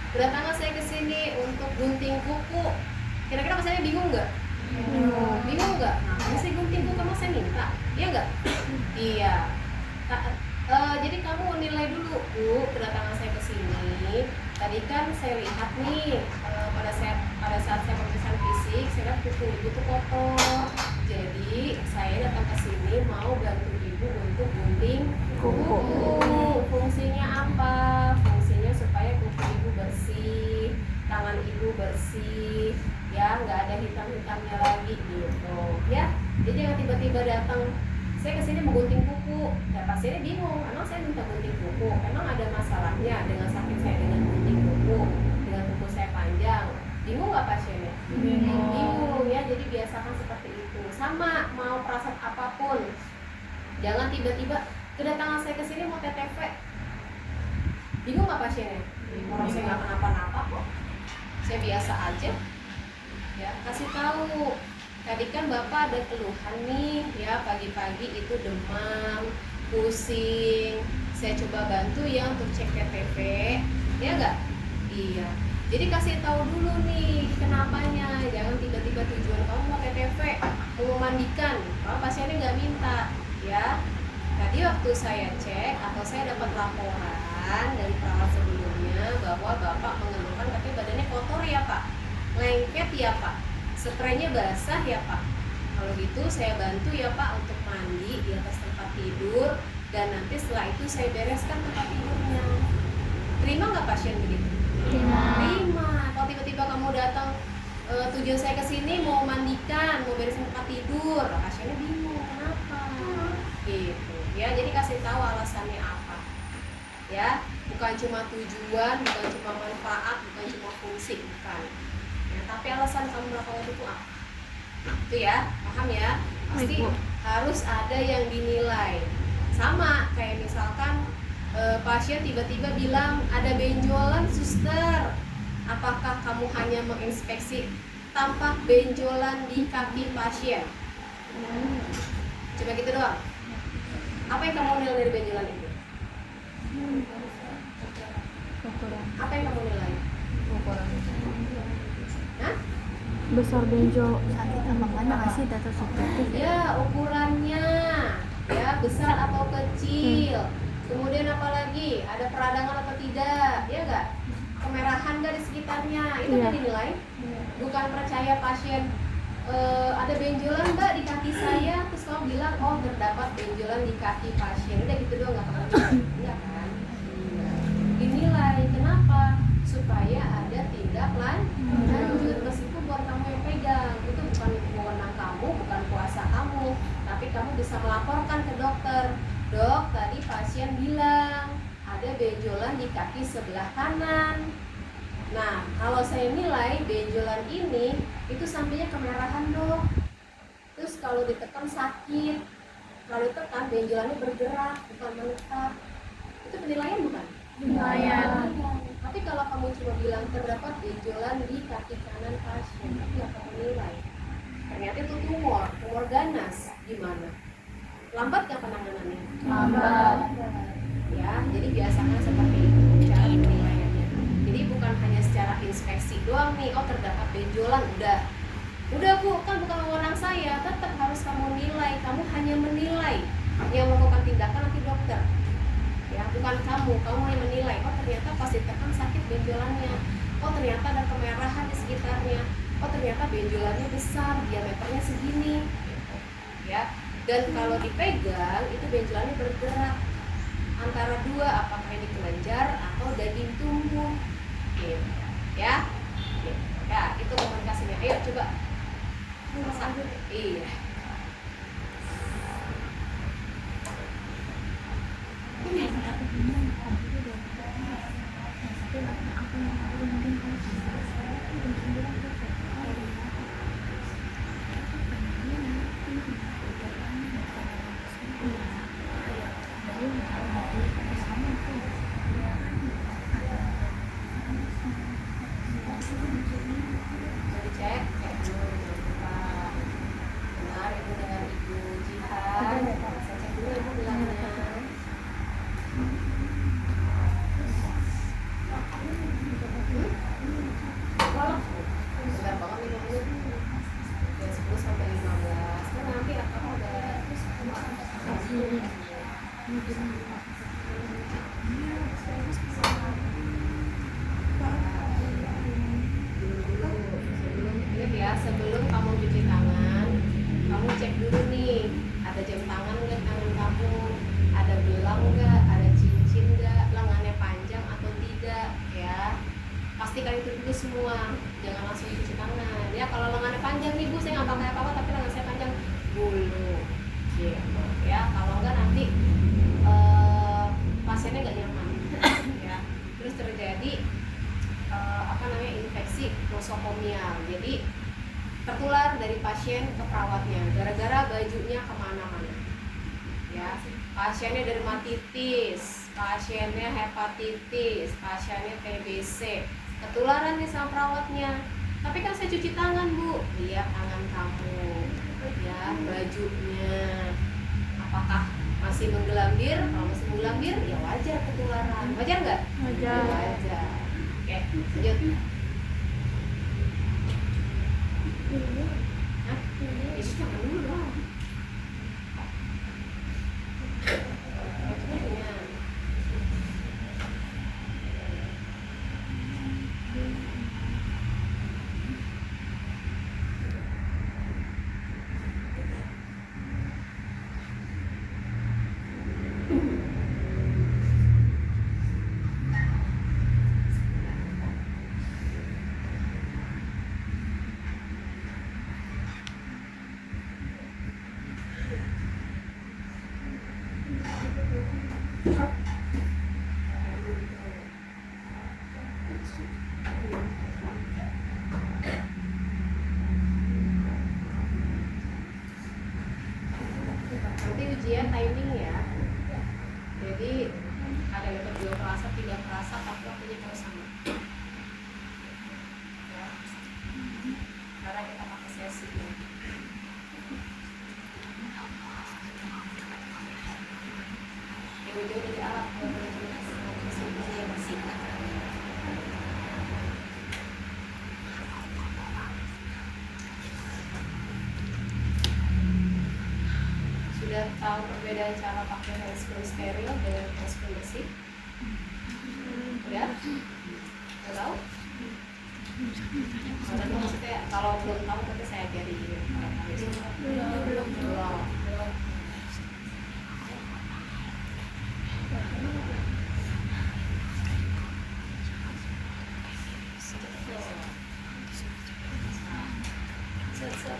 Kedatangan saya ke sini untuk gunting kuku. Kira-kira pasiennya bingung nggak? Bingung nggak? Nah, saya gunting kuku emang saya minta, iya nggak? Iya. Jadi kamu nilai dulu, Bu, kedatangan saya ke sini. Tadi kan saya lihat nih, pada saat saya pemeriksaan fisik, saya lihat kuku ibu tuh kotor. Jadi saya datang ke sini mau bantu ibu untuk gunting kuku. Fungsinya apa? Fungsinya supaya kuku ibu bersih, tangan ibu bersih, ya nggak ada hitam-hitamnya lagi gitu, ya. Jadi jangan tiba-tiba datang, saya kesini mau gunting kuku, ya pasiennya bingung, emang saya minta gunting kuku, emang ada masalahnya dengan sakit saya dengan gunting kuku, dengan kuku saya panjang, bingung nggak pasiennya? Bingung ya. Jadi biasakan seperti itu. Sama mau perasaan apapun, jangan tiba-tiba kedatangan saya kesini mau TTV, bingung nggak pasiennya? Orang saya nggak kenapa-napa kok, saya biasa aja. Ya, kasih tahu. Tadi kan Bapak ada keluhan nih, ya pagi-pagi itu demam, pusing. Saya coba bantu ya untuk cek TTV, ya nggak? Iya. Jadi kasih tahu dulu nih kenapanya. Jangan tiba-tiba tujuan kamu mau TTV, mau memandikan, kalau pasiennya nggak minta, ya. Tadi waktu saya cek atau saya dapat laporan dari perawat sebelumnya bahwa Bapak mengeluhkan katanya badannya kotor ya Pak, lengket ya Pak, spraynya basah ya Pak. Kalau gitu saya bantu ya Pak untuk mandi di atas tempat tidur, dan nanti setelah itu saya bereskan tempat tidurnya. Terima nggak pasien begitu? Terima. Kalau tiba-tiba kamu datang, tujuan saya ke sini mau mandikan, mau beresin tempat tidur, pasiennya bingung kenapa? Gitu. Ya, jadi kasih tahu alasannya apa. Ya, bukan cuma tujuan, bukan cuma manfaat, bukan cuma fungsi, bukan. Ya, tapi alasan kamu melakukan itu apa? Itu ya, paham ya? Pasti harus ada yang dinilai. Sama kayak misalkan pasien tiba-tiba bilang ada benjolan suster, apakah kamu hanya menginspeksi tampak benjolan di kaki pasien? Coba gitu doang. Apa yang kamu nilai dari benjolan itu? Apa yang kamu nilai? Hah? Besar benjol sakit apa mana nggak sih data subjektif? Ya, ukurannya, ya besar atau kecil. Kemudian apalagi ada peradangan atau tidak, ya enggak? Kemerahan nggak di sekitarnya, itu kan dinilai. Bukan percaya pasien ada benjolan Mbak di kaki saya, terus kamu bilang oh terdapat benjolan di kaki pasien, udah gitu doang nggak pernah. Iya kan? Iya. Dinilai, kenapa? Supaya ada tindak lanjut, meskipun buat kamu yang pegang, itu bukan wewenang kamu, bukan kuasa kamu, tapi kamu bisa melaporkan ke dokter. Dok, tadi pasien bilang ada benjolan di kaki sebelah kanan. Nah, kalau saya nilai benjolan ini itu sampainya kemerahan dok. Terus kalau ditekan sakit, kalau ditekan benjolannya bergerak, bukan menetap. Itu penilaian bukan? Penilaian. Tapi kalau kamu cuma bilang terdapat benjolan di kaki kanan pasien, tapi nggak kamu nilai, ternyata itu tumor ganas, gimana? Lambat nggak penanganannya? Lambat. Ya, jadi biasakan seperti itu cara penilaiannya. Jadi bukan hanya secara inspeksi doang nih, oh terdapat benjolan, udah Bu, kan bukan wewenang saya, tetap harus kamu nilai. Kamu hanya menilai, yang melakukan tindakan nanti dokter. Ya, bukan kamu yang menilai. Oh ternyata pas ditekan sakit benjolannya. Oh ternyata ada kemerahan di sekitarnya. Oh ternyata benjolannya besar, diameternya segini. Ya, dan kalau dipegang itu benjolannya bergerak antara dua, apakah ini kelenjar atau daging tumbuh. Gitu. Ya, gitu. Ya itu komunikasinya. Ayo coba. Iya. Cek dulu, jangan lupa. Benar Ibu dengan Ibu Jihan. Saya cek dulu Ibu bilangnya. Ingat ya, sebelum kamu cuci tangan, kamu cek dulu nih, ada jam tangan nggak tangan kamu, ada belang nggak, ada cincin nggak, lengannya panjang atau tidak, ya. Pastikan itu dulu semua, jangan langsung cuci tangan. Ya kalau lengannya panjang nih bu, saya nggak pakai apa-apa, tapi lengan saya panjang dulu, gitu. Ya kalau nggak nanti pasiennya nggak nyaman, ya. Terus terjadi infeksi nosokomial, jadi tertular dari pasien ke perawatnya gara-gara bajunya kemana-mana, ya. Pasiennya dermatitis, pasiennya hepatitis, pasiennya TBC, ketularan nih sama perawatnya. Tapi kan saya cuci tangan bu, lihat tangan kamu, ya, bajunya apakah masih menggelambir. Kalau masih menggelambir ya wajar ketularan. Wajar nggak? Wajar. Wajar. Oke, lanjut. Hah? Ya cuci tangan dulu dong. Nanti ujian timing ya. Jadi ada yang dapat 2 frasa, 3 frasa, tapi waktunya harus sama. Ya. Karena kita pakai sesi. Yang ujung dari alat kalau yang bersih. Sudah tahu perbedaan cara pakai handscreen steril dengan handscreen bersih? Udah? Udah tahu? Udah maksudnya kalau belum tahu nanti saya ajari belum.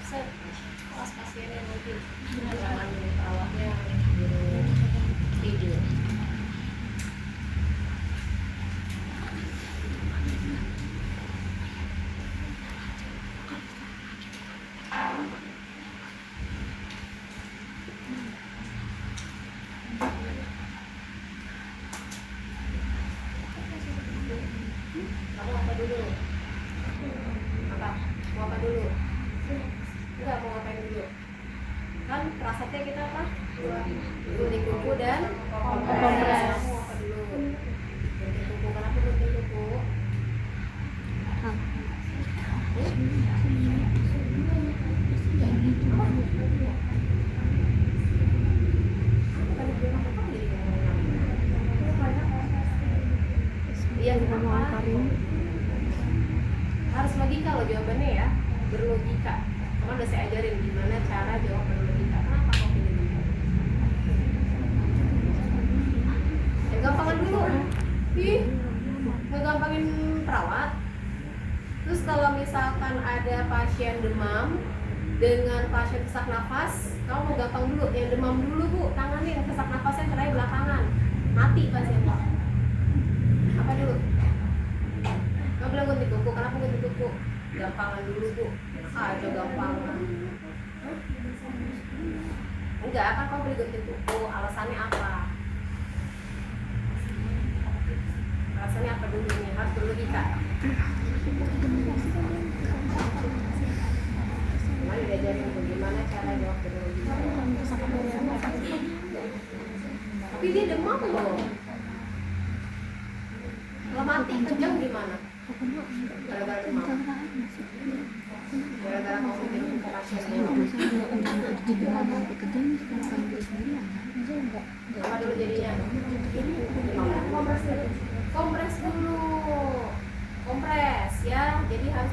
Set. Pas pasiennya nanti jangan perawatnya tidur. Kamu apa dulu? Apa? Mau apa dulu? Enggak, mau ngapain dulu? Kan prasatnya kita apa? Gunting kuku dan kompres. Kamu apa dulu? Gunting kuku, kenapa gunting kuku? Iya, kenapa? Harus logika loh jawabannya ya, berlogika. Karena udah saya ajarin gimana cara jawab berlogika. Kenapa kok pilih logika? Yang gampangan dulu. Ih, ngegampangin perawat. Terus kalau misalkan ada pasien demam dengan pasien sesak nafas, kamu mau gampang dulu, yang demam dulu bu, tanganin, sesak nafasnya terakhir belakangan, mati pasien. Apa dulu? Kamu bilang gunting kuku, kenapa gunting kuku? Gampangan dulu bu, aja gampangan. Enggak, kan kamu beli gunting kuku, alasannya apa? Alasannya apa dulu nih? Harus berlogika. Mari diajarin bagaimana cara jawab berlogika. Tapi dia demam loh. Kalau mati kejang gimana? Gara-gara demam. Gara-gara kamu bikin pasiennya. Apa dulu jadi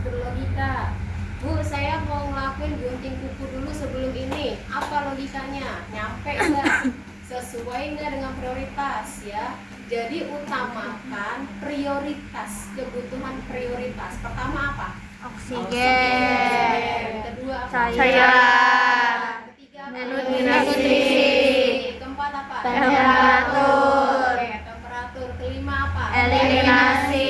berlogika. Bu, saya mau ngelakuin gunting kuku dulu sebelum ini. Apa logikanya? Nyampe nggak? Sesuai nggak dengan prioritas ya? Jadi utamakan prioritas, kebutuhan prioritas. Pertama apa? Oksigen. Kedua apa? Cairan. Ketiga apa? Nutrisi. Keempat apa? Temperatur. Oke, temperatur. Kelima apa? Eliminasi.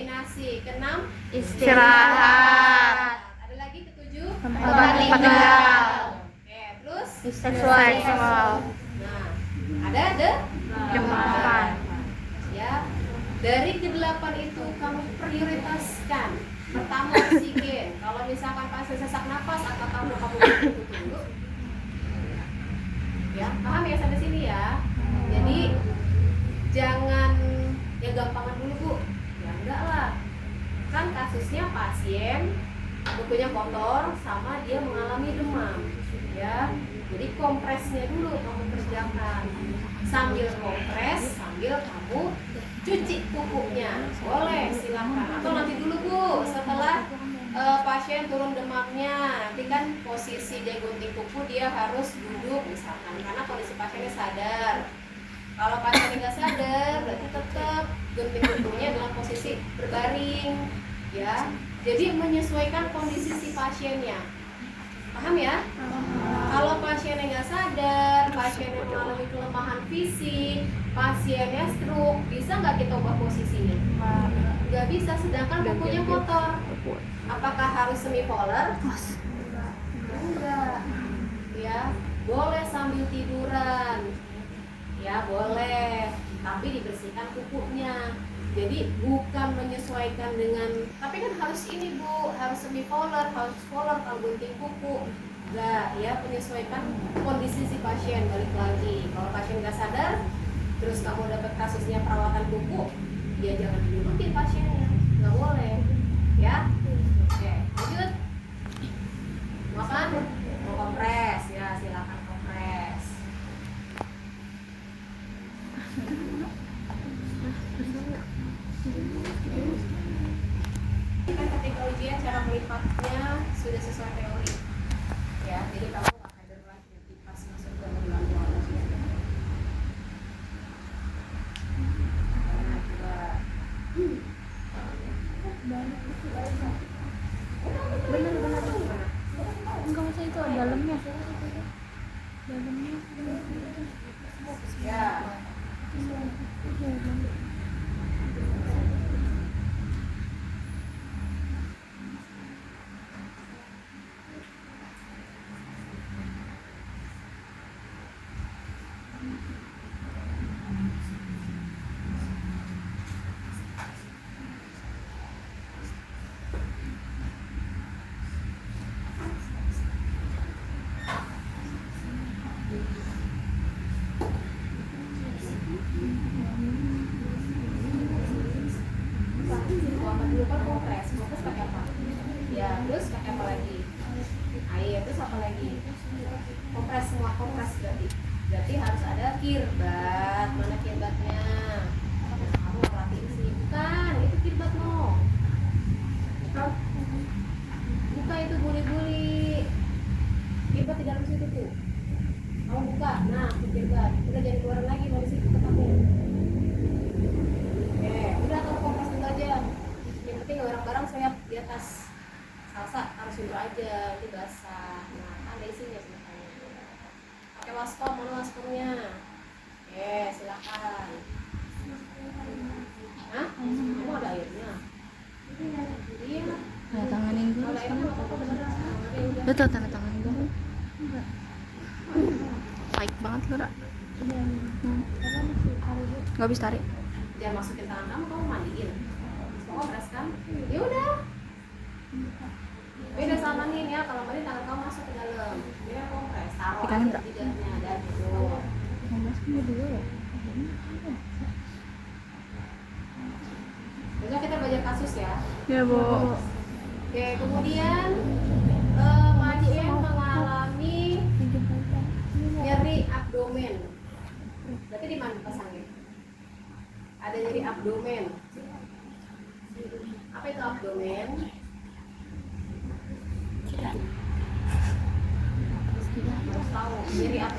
Eliminasi. Keenam? Istirahat. Ada lagi ketujuh? Tempat tinggal. Oke, terus? Seksual. Nah, ada Delapan. ya. Dari kedelapan itu kamu prioritaskan. Pertama oksigen. Kalau misalkan pasien sesak napas, atau kamu butuh dulu. Ya, paham ya sampai sini ya. Jadi jangan ya gampangan dulu Bu. Ya enggak lah. Kan kasusnya pasien bukunya kotor sama dia mengalami demam. Ya. Jadi kompresnya dulu kamu kerjakan. Sambil kompres, sambil kamu cuci kukunya. Boleh, silakan. Atau nanti dulu Bu, setelah pasien turun demamnya, nanti kan posisi dia gunting kuku dia harus duduk misalkan karena kondisi pasiennya sadar. Kalau pasiennya nggak sadar, berarti tetap gunting kukunya dalam posisi berbaring, ya. Jadi menyesuaikan kondisi si pasiennya. Paham ya? Kalau pasiennya nggak sadar, pasiennya mengalami kelemahan fisik, pasiennya stroke, bisa nggak kita ubah posisinya? Nggak bisa, sedangkan kukunya kotor. Apakah harus semipolar? Enggak. Ya, boleh sambil tiduran. Ya, boleh. Tapi dibersihkan kukunya. Jadi bukan menyesuaikan dengan, tapi kan harus ini Bu, harus semipolar, harus polar kalau gunting kuku. Enggak, ya menyesuaikan kondisi si pasien. Balik lagi, kalau pasien nggak sadar, terus kamu dapat kasusnya perawatan kuku, ya jangan didudukin pasiennya, nggak boleh. Ya. Oke, lanjut. Makan? Mau kompres? Ya, silakan kompres. Ini kan ketika ujian cara melipatnya sudah sesuai teori. Ya, jadi kamu nggak kader lagi nanti pas masuk ke bulan ujian. Nah, coba. Benar. Enggak usah itu dalamnya. Ya. Dulu kan kompres pakai apa? Ya, terus pakai apa lagi? Air, terus apa lagi? Kompres, semua kompres berarti harus ada kirbat. Mana kirbatnya? Kamu perhatiin sih, bukan, itu kirbat no. Buka itu buli-buli. Kirbat di dalam situ tuh. Kamu buka, nah itu kirbat. Udah jadi keluaran lagi dari situ ketemu. Udah kamu kompres dulu aja. Yang penting barang-barang saya di atas salsa harus dulu aja, itu basah. Nah, ada isinya sebenarnya. Pakai waskom, mana waskomnya? Silakan. Hah? Kamu ada airnya? Iya. Tanda tanganin dulu. Ada airnya apa-apa beneran. Udah. Betul, tanda tanganin dulu. Baik banget lu, Ra. Nggak bisa tarik. Jangan masukin tangan kamu mandiin. Mau kompres kan? Ya udah. Beda samanin ya, kalau mandi tangan kamu masuk ke dalam. Dia kompres, taruh Pegangin, aja Ra. tidaknya dan gitu. Besok kita belajar kasus ya. Ya, Bu. Oke, kemudian pasien mengalami nyeri abdomen. Berarti di mana pasangnya? Ada nyeri abdomen. Apa itu abdomen?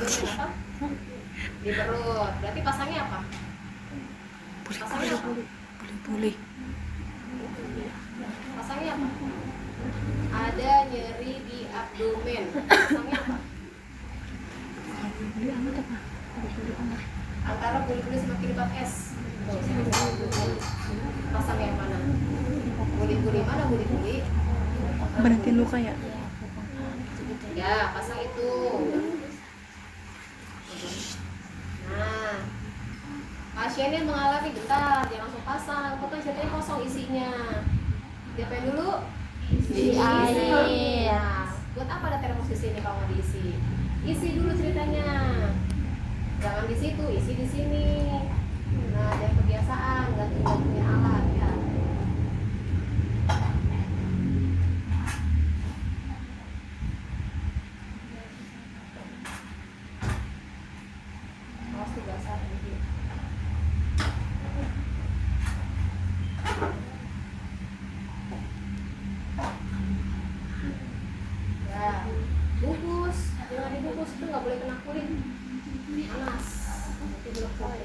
apa? Di perut. Berarti pasangnya apa? Pasangnya apa? Boleh. Pasangnya apa? Ada nyeri di abdomen. Pasangnya apa? Boleh amat apa? Boleh amat. Antara buli-buli sama kiribat es. Tuh, pasang yang mana? Buli-buli mana buli-buli? Berhentiin luka ya? Ya, pasang itu. Nah, pasiennya mengalami getar, jangan langsung pasang. Pokoknya ceritanya kosong isinya. Diapain dulu? Isi air. Nah, buat apa ada termos di sini kalau nggak diisi? Isi dulu ceritanya. Jangan di situ, isi di sini. Nah, jangan kebiasaan, ganti-gantinya alat ya. Awas tuh basah nanti. Ya, bungkus, jangan dibungkus itu nggak boleh kena kulit, panas, nanti belepoy.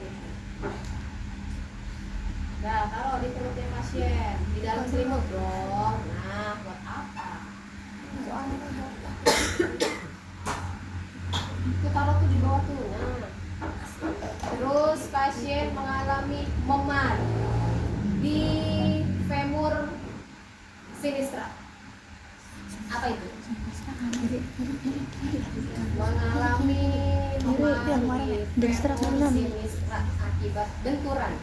Nah, taruh di perutnya pasien, di dalam selimut dong. Nah, buat apa? Itu taruh tuh di bawah tuh. Nah, terus pasien mengalami memar di femur sinistra. Apa itu? Mengalami memar di femur sinistra akibat benturan.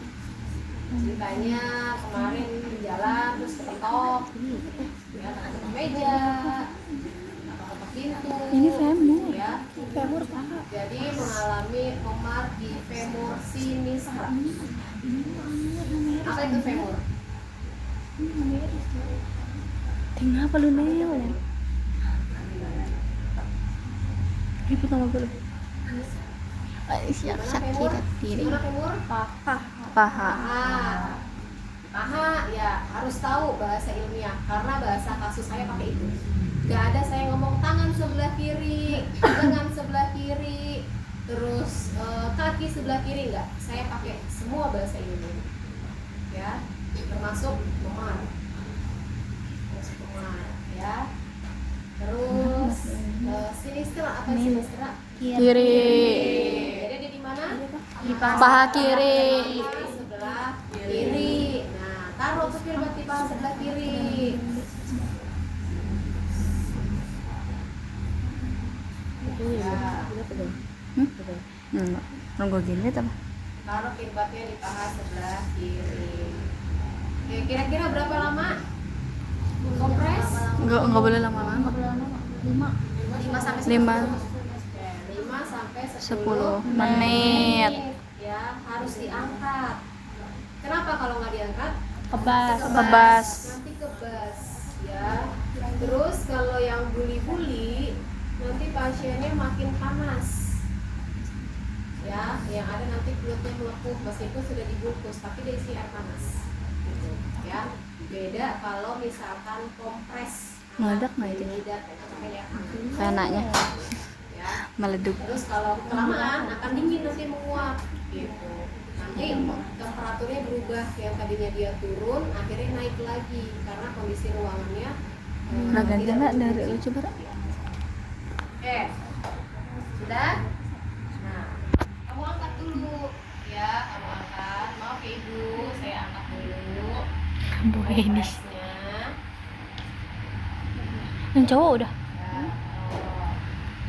Ceritanya kemarin di jalan terus kepentok, ya kepentok meja, kepentok pintu. Ini femur. Ya. Femur paha. Jadi mengalami memar di femur sinistra. Apa itu femur? Tinggal apa lu neo? Ibu nama gue. Siap Gimana femur? sakit diri. Gimana femur? Paha. Paha. Paha ya harus tahu bahasa ilmiah karena bahasa kasus saya pakai itu. Gak ada saya ngomong tangan sebelah kiri, lengan sebelah kiri, terus kaki sebelah kiri, enggak. Saya pakai semua bahasa ilmiah. Ya, termasuk memar. Termasuk memar, ya. Terus sinistra apa sinistra? Kiri. Jadi dia di mana? Di paha kiri. Paha sebelah kiri. Nah, taruh tuh kiribat di paha sebelah kiri. Ya. Nunggu gini apa? Taruh kiribatnya di paha sebelah kiri. Oke, kira-kira berapa lama? Kompres? Enggak boleh lama-lama. 5 sampai 5 5 sampai 10 menit. Ya, harus diangkat. Kenapa kalau nggak diangkat? Kebas. Nanti kebas, ya. Terus kalau yang buli-buli, nanti pasiennya makin panas. Ya, yang ada nanti kulitnya melepuh meskipun sudah dibungkus, tapi dia isi air panas. Gitu, ya. Beda kalau misalkan kompres. Meledak nggak itu? Meledak, ya. Kayak anaknya Ya. meleduk. Terus kalau kelamaan akan dingin nanti menguap gitu. Nanti temperaturnya berubah, yang tadinya dia turun akhirnya naik lagi karena kondisi ruangannya Nah ganti tidak nggak berfungsi. dari lu coba Ra? Oke, sudah. Nah, kamu angkat dulu ya, kamu angkat. Maaf ya ibu, saya angkat dulu. Boleh ini. Kompresnya. Yang cowok udah. Ya,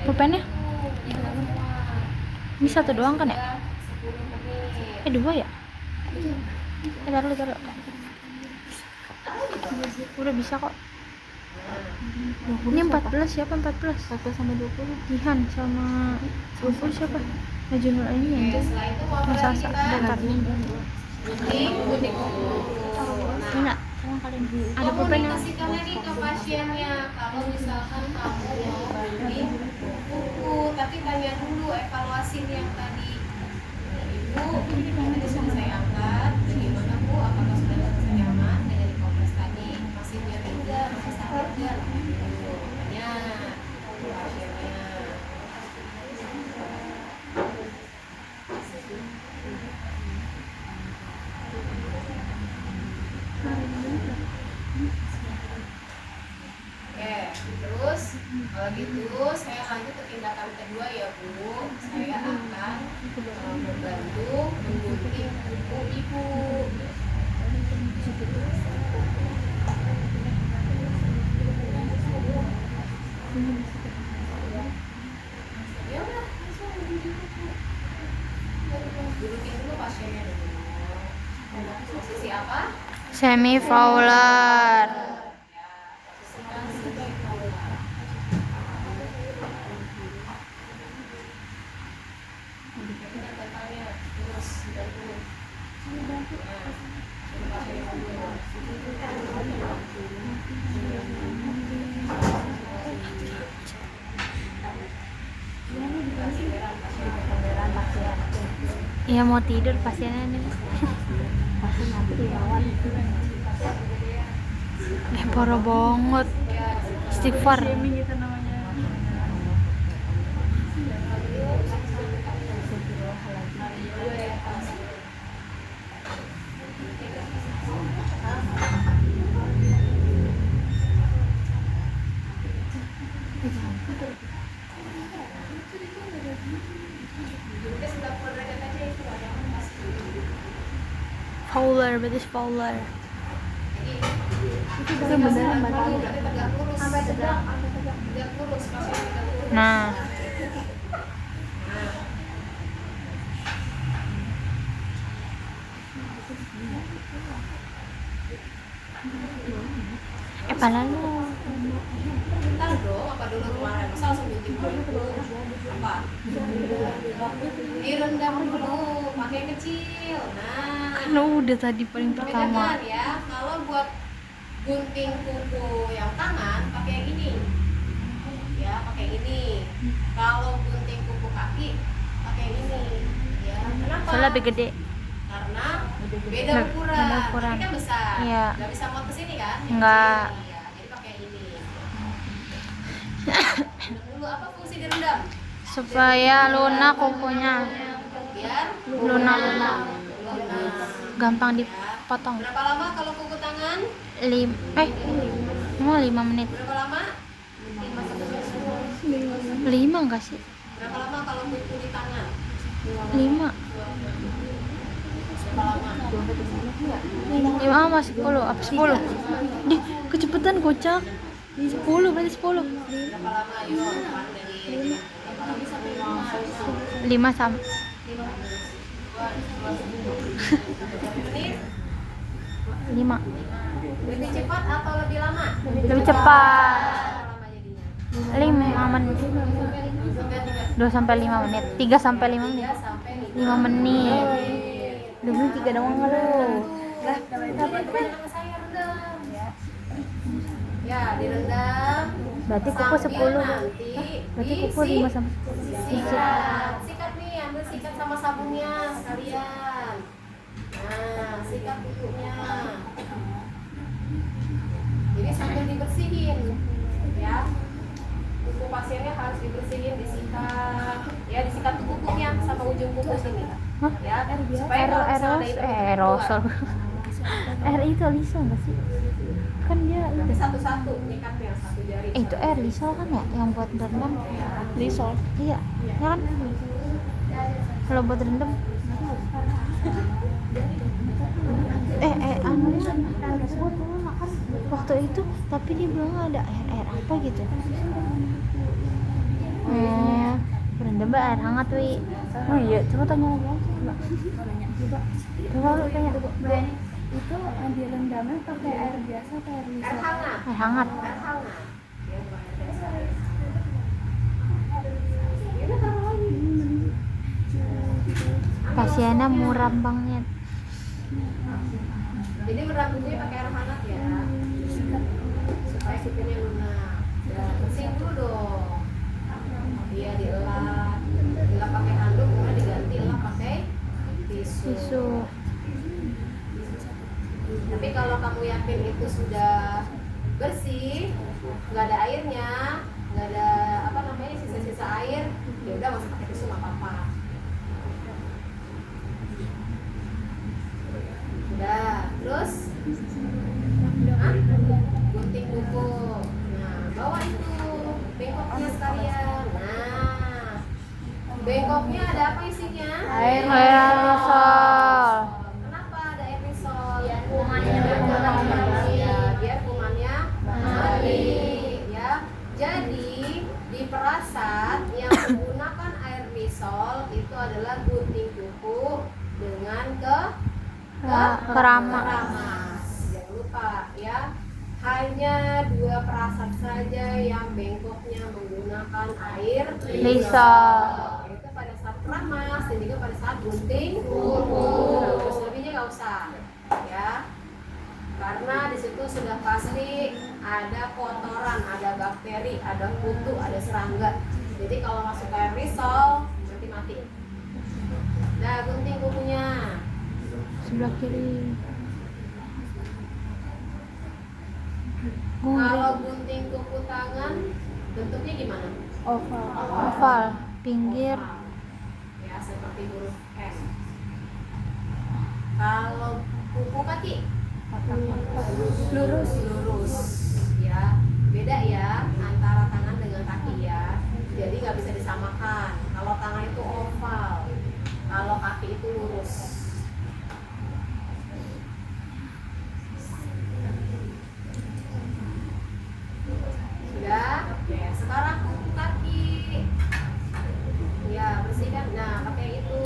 Pulpennya? Ini satu doang kan ya? 10 menit. 2 ya? Taruh. Udah bisa kok. Ini 14 siapa 14? 14 sama 20. Jihan sama 20 siapa? Najunul ini Oke, aja. setelah itu mau apa Masa lagi kita? bentar. Gunting dulu. Enggak. Ada pulpen yang Komunikasikan lagi ke pasiennya kalau misalkan kamu mau beli buku, tapi tanya dulu evaluasi yang tadi. Ibu, tadi sudah saya angkat. Bagaimana Bu? Apakah sudah merasa nyaman dengan di kompres tadi? Masih nyeri enggak? Masih sakit enggak? Tanya pasiennya. Terus kalau gitu saya lanjut ke tindakan kedua ya Bu. Saya akan membantu menggunting kuku ibu. Ya udah, langsung gunting kuku. Dudukin dulu pasiennya dulu. Posisi apa? Semi fowler. Iya mau tidur pasiennya nih. Parah banget. Istighfar. Fowler, berarti fowler. Itu beneran tegak lurus. Tegak lurus, pasiennya tegak lurus. Nah, pala lu. Bentar dong, apa dulu kemarin? Masa langsung gunting dulu? Apa? Direndam dulu, pakai yang kecil. Nah, Kan udah tadi paling pertama. bedakan ya. Kalau buat gunting kuku yang tangan, pakai yang ini. Ya, pakai ini. Kalau gunting kuku kaki, pakai yang ini. Ya, kenapa? Soalnya lebih gede. Karena beda ukuran. Beda ukuran. Ini kan besar. Iya. Nggak bisa muat ke sini kan? Yang Nggak. kecil. Iya, jadi pakai ini. Rendam dulu, apa fungsi direndam? Supaya lunak kukunya. Biar Lunak. lunak. Gampang dipotong. Berapa lama kalau kuku tangan? Mau 5 menit. Berapa lama? 5 enggak sih? Berapa lama kalau kuku di tangan? 5. Berapa lama? 5 sama 10. Apa 10? Di kecepatan kocak. 10 berarti 10. Berapa lama? Yuk, dari 8 sampai 5. 5 sama menit? 5. Lebih cepat atau lebih lama? Lebih cepat. Berapa lama jadinya? 5 menit. 2 sampai 5 menit. 3 sampai 5 menit. 3 sampai 5 menit. Udah beli 3 doang lu. Lah, teman-teman saya rendam ya. Ya, direndam. Berarti kuku Sambil 10. nanti Berarti kuku diisi- 5 sampai sikat nih, ambil sikat sama sabunnya sekalian. Nah, sikat kukunya. Jadi sambil dibersihin, ya. Kuku pasiennya harus dibersihin, disikat. Ya, disikat tuh kukunya sama ujung kuku sini. Hah? Ya, supaya kalau misalnya ada itu aerosol. Air itu Lisa enggak sih? Kan dia nanti satu-satu nyikatnya, satu jari. itu air Lisa kan ya yang buat rendam. Lisa. Iya. Ya kan? Kalau buat rendam waktu itu tapi dia bilang ada air apa gitu. Rendam air hangat wi. Oh iya, coba tanya lagi. Coba lu tanya. Itu direndamnya pakai air biasa atau air Air Lisa? hangat. Air hangat. Air hangat. Ya, bukan air biasa. Ya udah, taruh lagi. Pasiennya muram banget. Jadi merendam kukunya pakai air hangat ya, supaya kukunya lunak. Dan bersihin dulu dong. Iya, dilap pakai handuk, kemudian diganti lap pakai tisu. Tapi kalau kamu yakin itu sudah bersih, nggak ada airnya, nggak ada apa namanya sisa-sisa air, ya udah nggak usah pakai tisu, nggak apa-apa. Udah, terus gunting kuku. Nah, bawa Bengkoknya ada apa isinya? Air aerosol. Kenapa ada aerosol? kumannya Biar kumannya mati. Ya. Jadi di perasat yang menggunakan aerosol itu adalah gunting kuku dengan keramas. Jangan lupa ya. Hanya 2 perasat saja yang bengkoknya menggunakan air Lisol. itu pada saat keramas dan juga pada saat gunting kuku. Terus lebihnya nggak usah ya, karena di situ sudah pasti ada kotoran, ada bakteri, ada kutu, ada serangga. Jadi kalau masuk ke air risol nanti mati. Nah, gunting kukunya. Sebelah kiri. Kalau gunting kuku tangan bentuknya gimana? Oval, pinggir. Ya, seperti huruf S. Kalau kuku kaki lurus ya, beda ya antara tangan dengan kaki ya, jadi nggak bisa disamakan. Kalau tangan itu oval, kalau kaki itu lurus. Sudah. Oke, sekarang kuku kaki ya, bersihkan. Nah, pakai itu.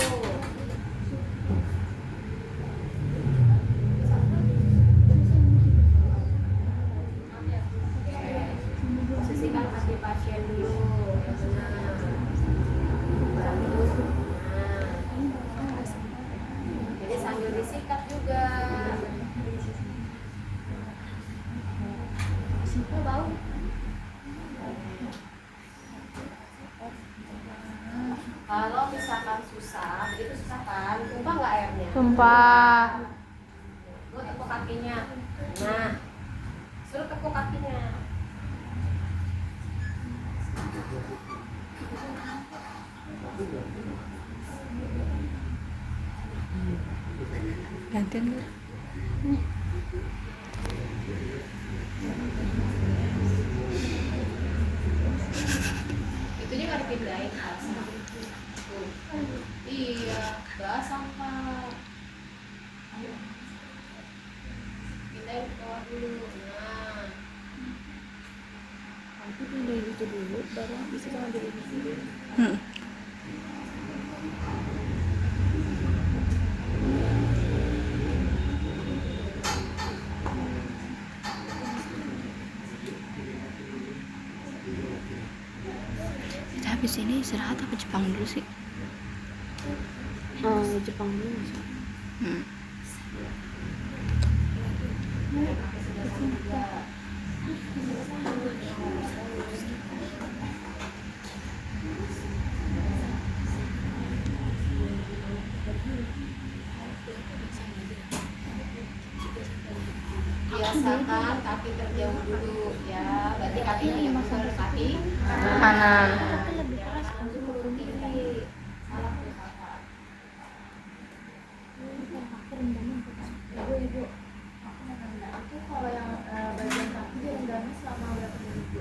Posisikan kaki pasien dulu yang benar. Nah, jadi sambil disikat juga. Bau. Kalau misalkan susah, begitu susah kan, tumpah nggak airnya? Tumpah. Gue tepuk kakinya. Nah, suruh tepuk kakinya. Gantian Nur. Itunya nggak dipindahin asal. Iya, gak sampai. Pindahin ke bawah dulu. Nah, Nanti pindahin itu dulu, baru bisa sama diri sendiri. Kita habis ini istirahat apa Jepang dulu sih? Jepang dulu. biasakan kaki terjauh dulu ya. Berarti kakinya yang masuk ke kaki Kanan. langsung turun tinggi. Salah tuh kakak. Ibu, itu kalau yang bagian kaki dia rendamnya selama berapa minggu?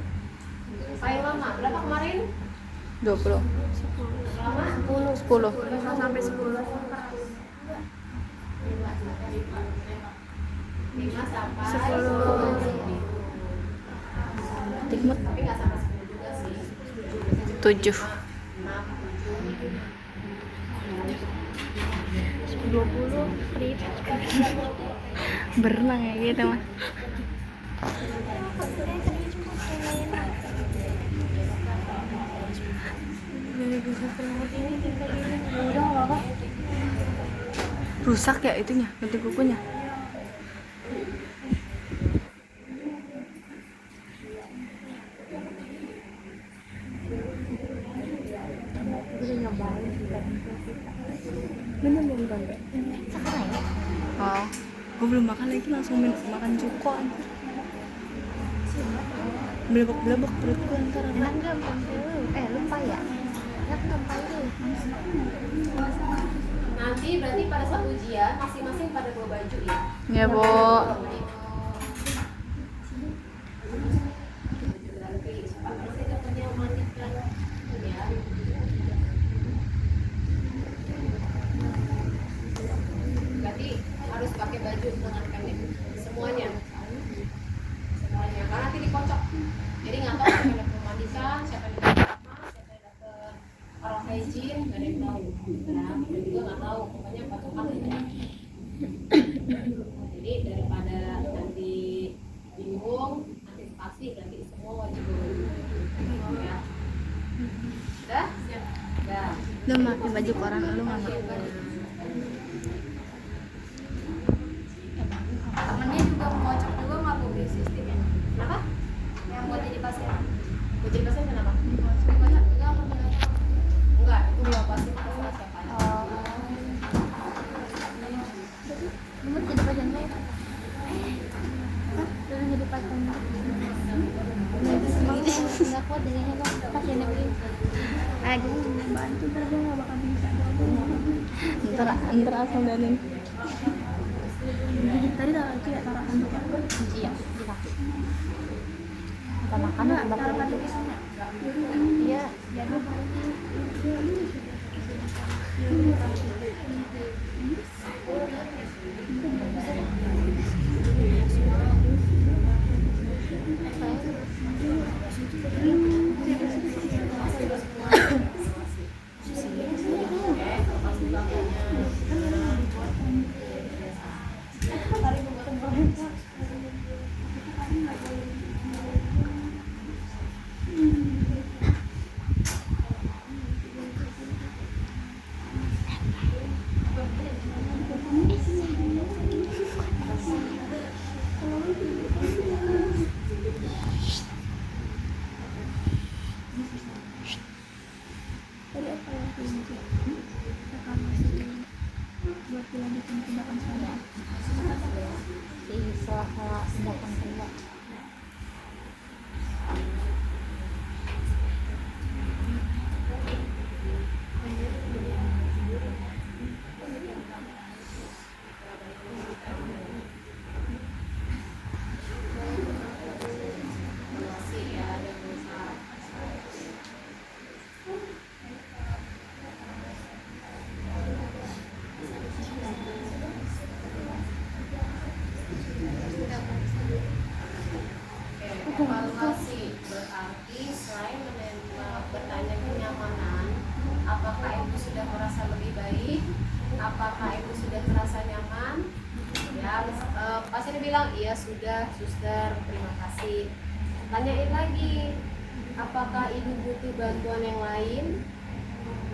Paling lama berapa kemarin? 20. Lama 10. 5 sampai 10. 5 sampai 10. 10. Tikmut Tapi nggak sampai 10 juga sih. 7. 6, 7. 20 free. Berenang ya gitu mah. Udah nggak apa? Rusak ya itunya, ganti kukunya. Udah nyobain kita. Belum kan? Sekarang ya? Oh, gue belum makan lagi, langsung makan cuko anjir. Belebek-belebek perut gue ntar. Enak nggak lupa ya? Enak lupa itu. Nanti berarti pada saat ujian masing-masing pada bawa baju ya. Ya, Bu. Jadi nggak tahu siapa yang dapat pemandikan, siapa yang dapat apa, siapa yang dapat orang hygiene, nggak ada yang tahu. Ya, kita juga nggak tahu. Pokoknya patokan aja. Jadi daripada nanti bingung, antisipasi berarti semua wajib dulu. Ya. Udah? Siap. Udah. Lu pakai baju koran lu nggak mau? Temennya juga kocok juga nggak mau beli sistemnya. Kenapa? Yang buat jadi pasien. Mau jadi pasien kenapa? Kocok banyak juga mau beli. Enggak, itu dia pasti terserah siapa aja. Lu mau jadi pasien saya? Lu jadi pasien? Nggak kuat jadinya bang, pasiennya begini. Aduh, bantu ntar gue nggak bakal bisa. Ntar asal danin. Tadi taruh itu ya, taruh handuk ya? Iya, di kaki. Kita makan ya, taruh handuk di sana. Iya, jadi tadi apa yang kunci? Reklamasi buat dilanjutin tindakan saja. Sisa tindakan kedua. Evaluasi berarti selain bertanya kenyamanan, apakah ibu sudah merasa lebih baik, apakah ibu sudah merasa nyaman, ya pasien bilang iya sudah suster, terima kasih. Tanyain lagi, apakah ibu butuh bantuan yang lain,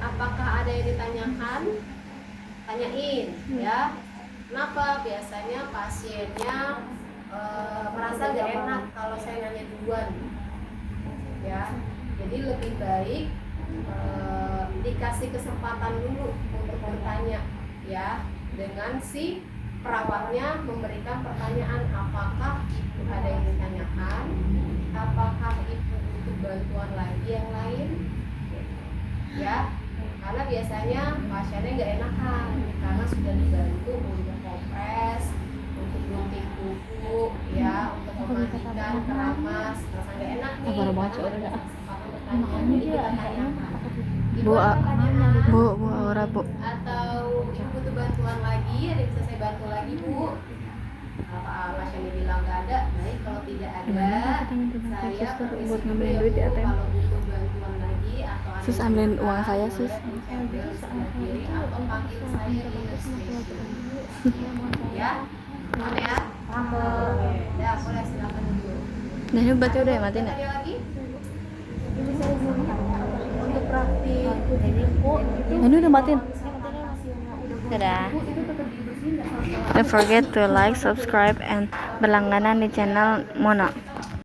apakah ada yang ditanyakan, tanyain ya. Kenapa biasanya pasiennya merasa gak enak kalau saya nanya duluan, ya. Jadi lebih baik dikasih kesempatan dulu untuk bertanya, ya, dengan si perawatnya memberikan pertanyaan, apakah ibu ada yang ditanyakan, apakah ibu butuh bantuan lagi yang lain, ya. Karena biasanya pasiennya gak enakan karena sudah dibantu untuk kompres, untuk gunting kuku, ya, untuk memandikan, keramas, merasa gak enak nih. Sabar banget, karena udah. ada kesempatan bertanya, jadi kita tanyakan. Ibu Bu, ada pertanyaan? Bu, Aura, Bu. Atau ibu butuh bantuan lagi, ada yang bisa saya bantu lagi, Bu? Kalau pasiennya bilang gak ada, baik. Kalau tidak ada, saya permisi buat dulu ngambilin ya, duit di Bu. ATM. Kalau butuh bantuan lagi atau ada Sus, yang ambilin minta, uang saya, Sus. boleh diambil sebelah kiri atau panggil saya di resepsi. Ya, paham ya? Paham. Ya, boleh silakan dulu. Nah, ini berarti udah ya, matiin ya? Ada lagi? Ini saya belum tanya untuk praktik Ini udah matiin. Dadah. Don't forget to like, subscribe, and berlangganan di channel Mona.